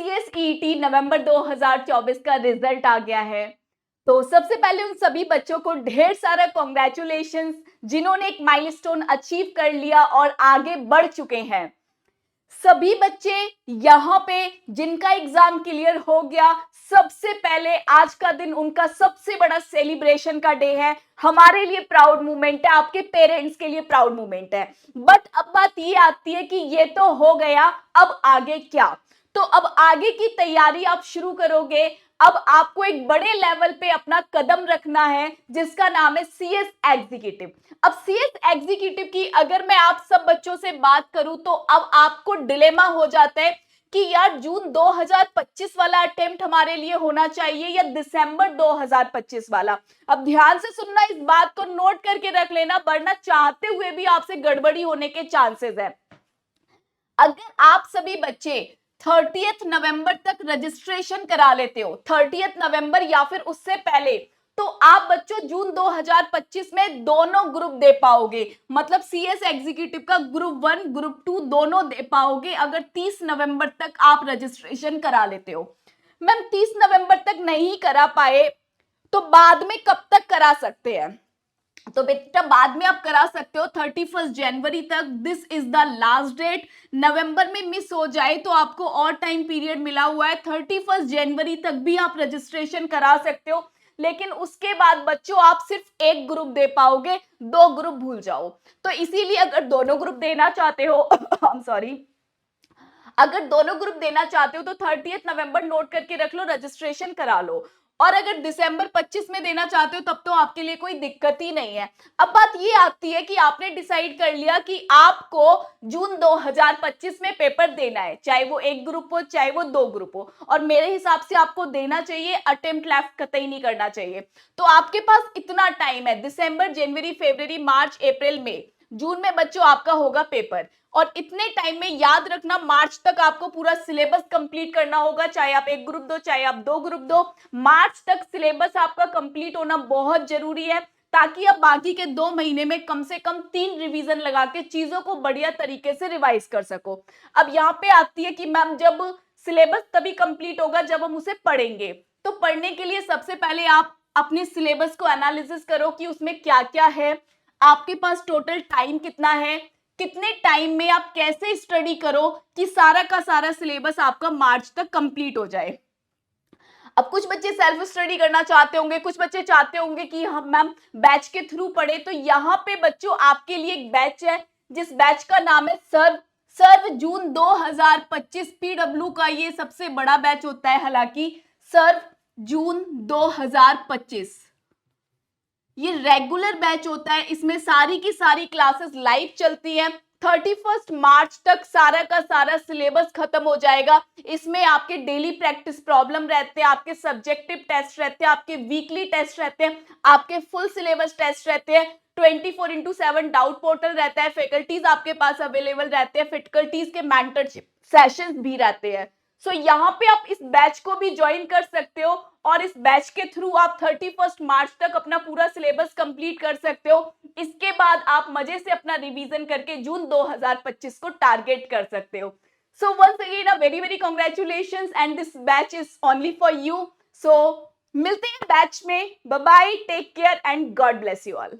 CSET नवंबर 2024 का result आ गया है। तो सबसे पहले उन सभी बच्चों को ढेर सारा कॉन्ग्रेचुलेशंस, जिन्होंने एक माइलस्टोन अचीव कर लिया और आगे बढ़ चुके हैं। सभी बच्चे यहाँ पे जिनका एग्जाम क्लियर हो गया, सबसे पहले आज का दिन उनका सबसे बड़ा सेलिब्रेशन का डे है। हमारे लिए प्राउड मोमेंट है, आपके पेरेंट्स के लिए प्राउड मोमेंट है। बट अब बात ये आती है कि ये तो हो गया, अब आगे क्या? तो अब आगे की तैयारी आप शुरू करोगे। अब आपको एक बड़े लेवल पे अपना कदम रखना है, जिसका नाम है सीएस एग्जीक्यूटिव। अब सीएस एग्जीक्यूटिव की अगर मैं आप सब बच्चों से बात करूं तो अब आपको डिलेमा हो जाता है कि यार जून 2025 वाला अटेम्प्ट हमारे लिए होना चाहिए या दिसंबर 2025 वाला। अब ध्यान से सुनना, इस बात को नोट करके रख लेना, वरना चाहते हुए भी आपसे गड़बड़ी होने के चांसेस है। अगर आप सभी बच्चे 30 नवंबर तक रजिस्ट्रेशन करा लेते हो, 30 नवंबर या फिर उससे पहले, तो आप बच्चों जून 2025 में दोनों ग्रुप दे पाओगे। मतलब सीएस एग्जीक्यूटिव का ग्रुप 1 ग्रुप 2 दोनों दे पाओगे अगर 30 नवंबर तक आप रजिस्ट्रेशन करा लेते हो। मैम 30 नवंबर तक नहीं करा पाए तो बाद में कब तक करा सकते हैं? तो बेटा बाद में आप करा सकते हो 31 जनवरी तक। This is the last date. नवंबर में मिस हो जाए तो आपको और टाइम पीरियड मिला हुआ है, 31 जनवरी तक भी आप रजिस्ट्रेशन करा सकते हो। लेकिन उसके बाद बच्चों आप सिर्फ एक ग्रुप दे पाओगे, दो ग्रुप भूल जाओ। तो इसीलिए अगर दोनों ग्रुप देना चाहते हो आई एम सॉरी, अगर दोनों ग्रुप देना चाहते हो तो 30 नवंबर नोट करके रख लो, रजिस्ट्रेशन करा लो। और अगर दिसंबर 25 में देना चाहते हो तब तो आपके लिए कोई दिक्कत ही नहीं है। अब बात ये आती है कि आपने डिसाइड कर लिया कि आपको जून 2025 में पेपर देना है, चाहे वो एक ग्रुप हो चाहे वो दो ग्रुप हो, और मेरे हिसाब से आपको देना चाहिए, अटेम्प्ट लेफ्ट कतई नहीं करना चाहिए। तो आपके पास इतना टाइम है, दिसंबर जनवरी फरवरी मार्च अप्रैल मई, जून में बच्चों आपका होगा पेपर। और इतने टाइम में याद रखना, मार्च तक आपको पूरा सिलेबस कंप्लीट करना होगा, चाहे आप एक ग्रुप दो चाहे आप दो ग्रुप दो। मार्च तक सिलेबस आपका कंप्लीट होना बहुत जरूरी है, ताकि आप बाकी के 2 महीने में कम से कम 3 रिवीजन लगा के चीजों को बढ़िया तरीके से रिवाइज कर सको। अब यहाँ पे आती है कि मैम जब सिलेबस तभी कंप्लीट होगा जब हम उसे पढ़ेंगे। तो पढ़ने के लिए सबसे पहले आप अपने सिलेबस को एनालिसिस करो कि उसमें क्या क्या है, आपके पास टोटल टाइम कितना है, कितने टाइम में आप कैसे स्टडी करो कि सारा का सारा सिलेबस आपका मार्च तक कंप्लीट हो जाए। अब कुछ बच्चे सेल्फ स्टडी करना चाहते होंगे, कुछ बच्चे चाहते होंगे कि हम मैम बैच के थ्रू पढ़े। तो यहाँ पे बच्चों आपके लिए एक बैच है, जिस बैच का नाम है सर्व। सर्व जून 2025 पीडब्ल्यू का ये सबसे बड़ा बैच होता है। हालांकि सर्व जून 2025 ये रेगुलर बैच होता है, इसमें सारी की सारी क्लासेस लाइव चलती हैं। 31 मार्च तक सारा का सारा सिलेबस खत्म हो जाएगा। इसमें आपके डेली प्रैक्टिस प्रॉब्लम रहते हैं, आपके सब्जेक्टिव टेस्ट रहते हैं, आपके वीकली टेस्ट रहते हैं, आपके फुल सिलेबस टेस्ट रहते हैं, 24/7 डाउट पोर्टल रहता है, फैकल्टीज आपके पास अवेलेबल रहते हैं, फैकल्टीज के मेंटरशिप सेशंस भी रहते हैं। सो यहाँ पे आप इस बैच को भी ज्वाइन कर सकते हो और इस बैच के थ्रू आप 31 मार्च तक अपना पूरा सिलेबस कंप्लीट कर सकते हो। इसके बाद आप मजे से अपना रिवीजन करके जून 2025 को टारगेट कर सकते हो। So once again a very very congratulations and this batch is only for you. So मिलते हैं बैच में। Bye bye, take care and God bless you all.